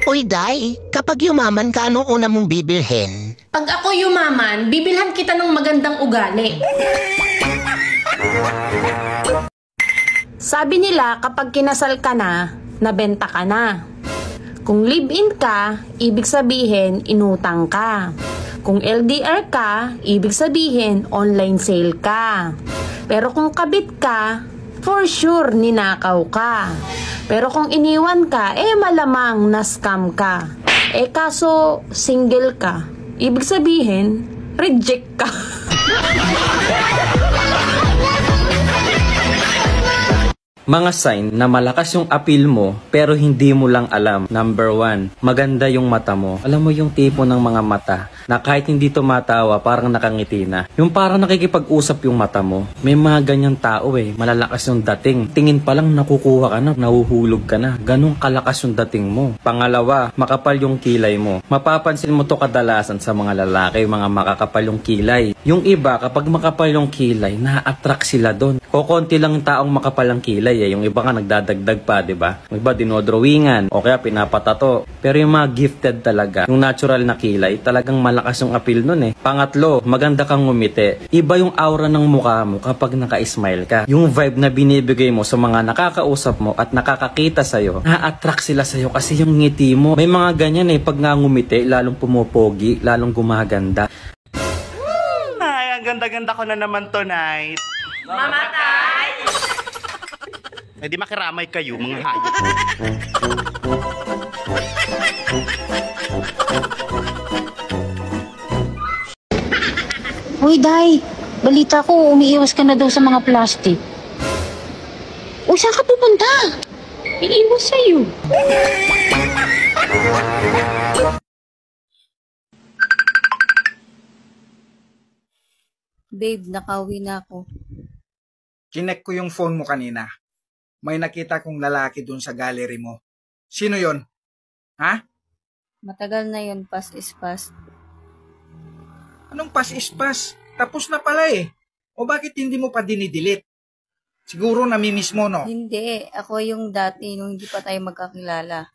Uy, Day, kapag yumaman ka, anong una mong bibilhin? Pag ako yumaman, bibilhan kita ng magandang ugali. Sabi nila kapag kinasal ka na, nabenta ka na. Kung live-in ka, ibig sabihin inutang ka. Kung LDR ka, ibig sabihin online sale ka. Pero kung kabit ka, for sure ninakaw ka. Pero kung iniwan ka, malamang na-scam ka. Kaso single ka, ibig sabihin reject ka. Mga sign na malakas yung appeal mo pero hindi mo lang alam. Number 1, maganda yung mata mo. Alam mo yung tipo ng mga mata na kahit hindi tumatawa parang nakangiti na. Yung parang nakikipag-usap yung mata mo. May mga ganyan tao malalakas yung dating. Tingin pa lang nakukuha ka na, nahuhulog ka na. Ganun kalakas yung dating mo. Pangalawa, makapal yung kilay mo. Mapapansin mo to kadalasan sa mga lalaki, mga makakapal yung kilay. Yung iba kapag makapal yung kilay, na-attract sila doon. Kokonti lang taong makapal ang kilay yung iba nga nagdadagdag pa, di ba? Yung iba dinodrawingan o kaya pinapatato. Pero yung mga gifted talaga, yung natural na kilay, talagang malakas yung appeal nun Pangatlo, maganda kang ngumiti. Iba yung aura ng mukha mo kapag naka-smile ka. Yung vibe na binibigay mo sa mga nakakausap mo at nakakakita sa'yo, na-attract sila sa'yo kasi yung ngiti mo. May mga ganyan pag nga ngumiti, lalong pumupogi, lalong gumaganda. Ay, ang ganda-ganda ko na naman tonight. Mamatay! Di makiramay kayo, mga hayop. Uy, Day, balita ko, umiiwas ka na daw sa mga plastic. Uy, saan ka pupunta? Iiwas sa'yo. Babe, nakauwi na ako. Kinek ko yung phone mo kanina. May nakita kong lalaki dun sa gallery mo. Sino yon? Ha? Matagal na yun, past is past. Anong pass is pass? Tapos na pala O bakit hindi mo pa dinidelete? Siguro namimiss mo, no? Hindi, ako yung dati nung hindi pa tayo magkakilala.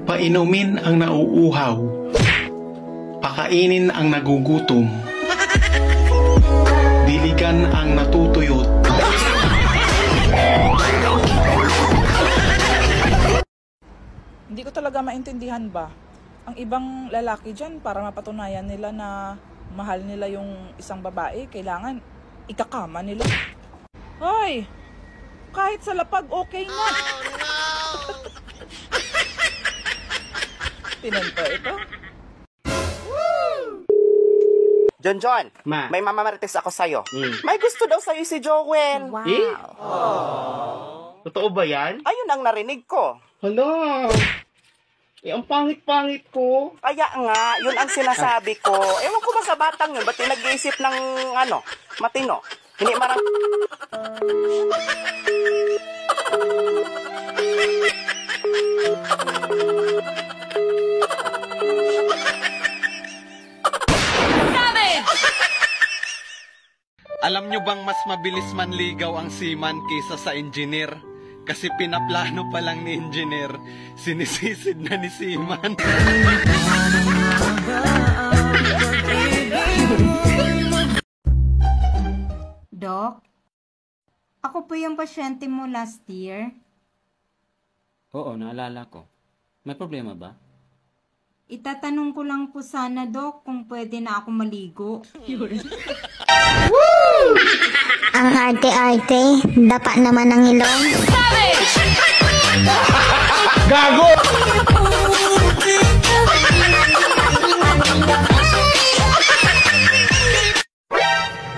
Painumin ang nauuhaw. Pakainin ang nagugutom. Diligan ang natutuyot. Hindi ko talaga maintindihan ba? Ang ibang lalaki dyan, para mapatunayan nila na mahal nila yung isang babae, kailangan ikakama nila. Hoy! Kahit sa lapag, okay na. Tinanto ito. John, may mamamarites ako sa'yo. May gusto daw sa'yo si Joel. Wow. Totoo ba yan? Ayun ang narinig ko. Hala, ang pangit-pangit ko. Kaya nga, yun ang sinasabi ko. Ewan ko ba sa batang yun, ba't nag-iisip ng matino? Hindi marang... Alam nyo bang mas mabilis manligaw ang seaman kaysa sa engineer? Kasi pinaplano pa lang ni engineer, sinisisid na ni seaman. Doc, ako po yung pasyente mo last year. Oo, naalala ko. May problema ba? Itatanong ko lang po sana, Doc, kung pwede na ako maligo. Ang arte-arte, dapa naman ang ilong. Gago!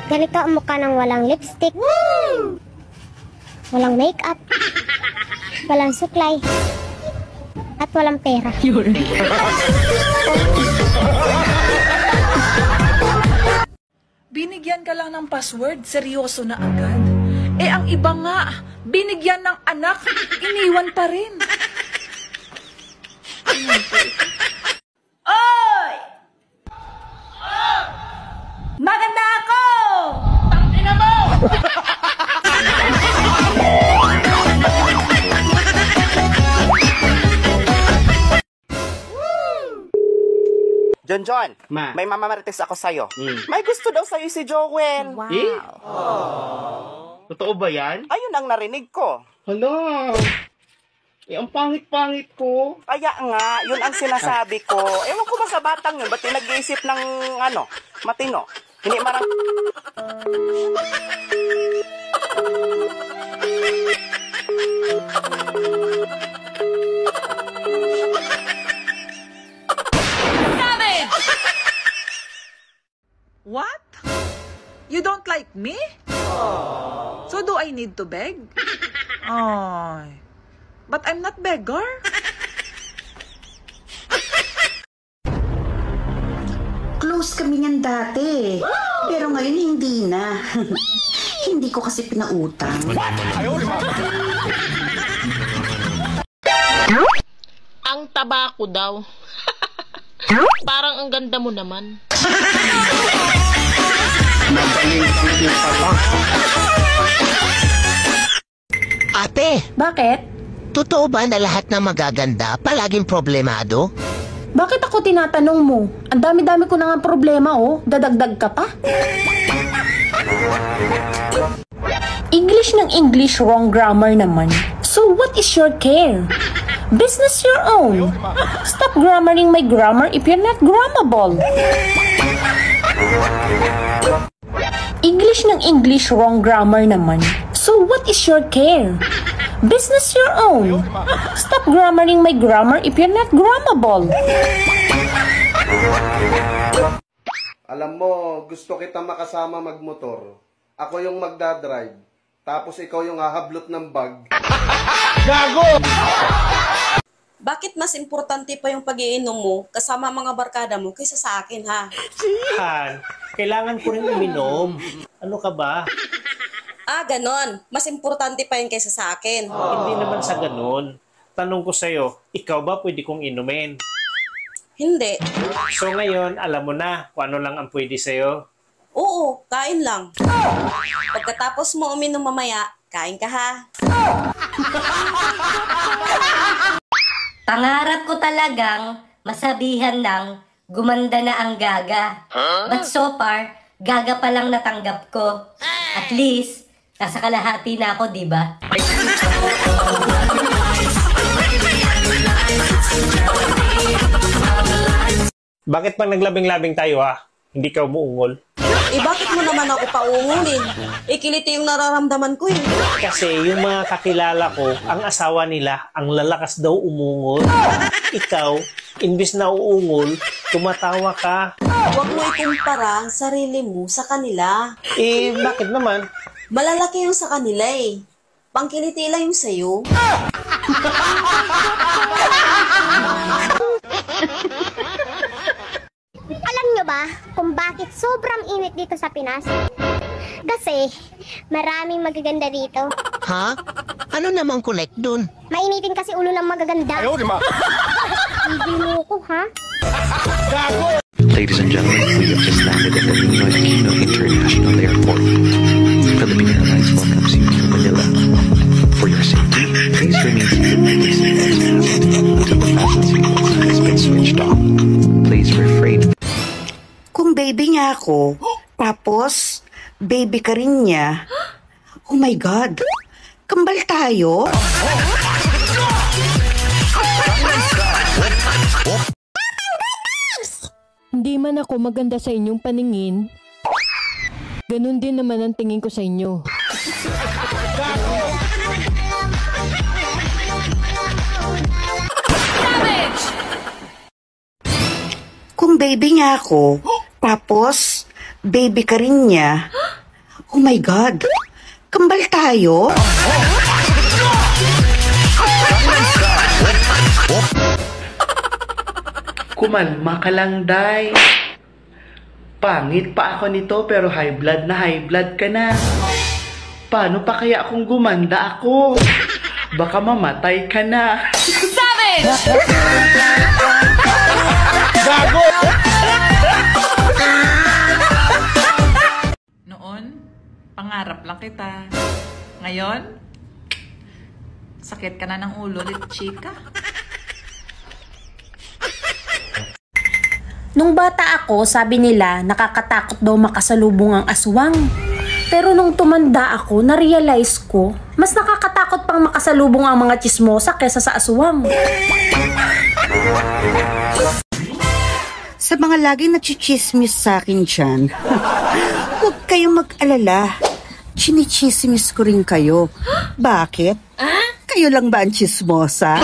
Ganito ang mukha ng walang lipstick, walang makeup, walang suklay, at walang pera. Binigyan ka lang ng password, seryoso na agad. Ang iba nga, binigyan ng anak, iniwan pa rin. Oy! Maganda ako! John, may mamamarites ako sa'yo. May gusto daw sa'yo si Joel. Wow. Totoo ba yan? Ayun ang narinig ko. Hala, ang pangit-pangit ko. Kaya nga, yun ang sinasabi ko. Ewan ko ba sa batang yun, ba't yung nag-iisip ng, matino? Hindi marang... What? You don't like me? So do I need to beg? Ay. But I'm not beggar. Close kami niyan dati. Pero ngayon hindi na. Hindi ko kasi pinautang. Ang taba ko daw. Parang ang ganda mo naman. Ate! Bakit? Totoo ba na lahat na magaganda palaging problemado? Bakit ako tinatanong mo? Ang dami-dami ko na nga problema, oh. Dadagdag ka pa? English ng English, wrong grammar naman. So what is your care? Business your own. Stop grammaring my grammar if you're not grammable. English ng English, wrong grammar naman. So what is your care? Business your own. Stop grammaring my grammar if you're not grammable. Alam mo, gusto kita makasama magmotor. Ako yung magdadrive. Tapos ikaw yung hahablot ng bag. Gago! Bakit mas importante pa yung pag-iinom mo kasama mga barkada mo kaysa sa akin, ha? Han, kailangan ko rin uminom. Ano ka ba? Ah, ganon. Mas importante pa yun kaysa sa akin. Hindi naman sa ganon. Tanong ko sa'yo, ikaw ba pwede kong inumin? Hindi. So ngayon, alam mo na kung ano lang ang pwede sa'yo? Oo, kain lang. Pagkatapos mo uminom mamaya, kain ka, ha? Pangarap ko talagang masabihan ng gumanda na ang Gaga. But so far, Gaga pa lang natanggap ko. At least, nasa kalahati na ako, diba? Bakit pag naglabing-labing tayo, ha? Hindi ka umuungol? Eh, bakit mo naman ako paungulin? Eh, kiliti yung nararamdaman ko, eh. Kasi yung mga kakilala ko, ang asawa nila, ang lalakas daw umungol. Ikaw, imbis na uungol, tumatawa ka. Huwag mo ikumpara ang sarili mo sa kanila. Eh, bakit naman? Malalaki yung sa kanila, eh. Pangkiliti lang yung sa'yo. Alam nyo ba kung bakit sobrang init dito sa Pinas? Kasi maraming magaganda dito. Ha? Ano namang connect dun? Mainitin kasi ulo ng magaganda. Ayaw, di ba? Hindi mo ko, ha? Ladies and gentlemen, we have just landed at the Ninoy Aquino International Airport. Philippine Airlines welcomes you to Manila. For your safety, please remain seated in the seatbelts fastened until the fasten seatbelt has been switched off. Please refrain. Kung baby niya ako, tapos baby ka rin niya, oh my God, kambal tayo? Hindi man ako maganda sa inyong paningin, ganun din naman ang tingin ko sa inyo. Kung baby niya ako, tapos baby ka rin niya, oh my God, kambal tayo? Kumalma ka lang, Day. Pangit pa ako nito pero high blood ka na. Paano pa kaya kung gumanda ako? Baka mamatay ka na. Savage! Noon, Pangarap lang kita. Ngayon, sakit ka na ng ulo, chika. Nung bata ako, sabi nila, nakakatakot daw makasalubong ang aswang. Pero nung tumanda ako, na-realize ko, mas nakakatakot pang makasalubong ang mga chismosa kesa sa aswang. Sa mga laging nagchichismis sa akin dyan, huwag kayong mag-alala. Chinichismis ko rin kayo. Bakit? Kayo lang ba ang chismosa?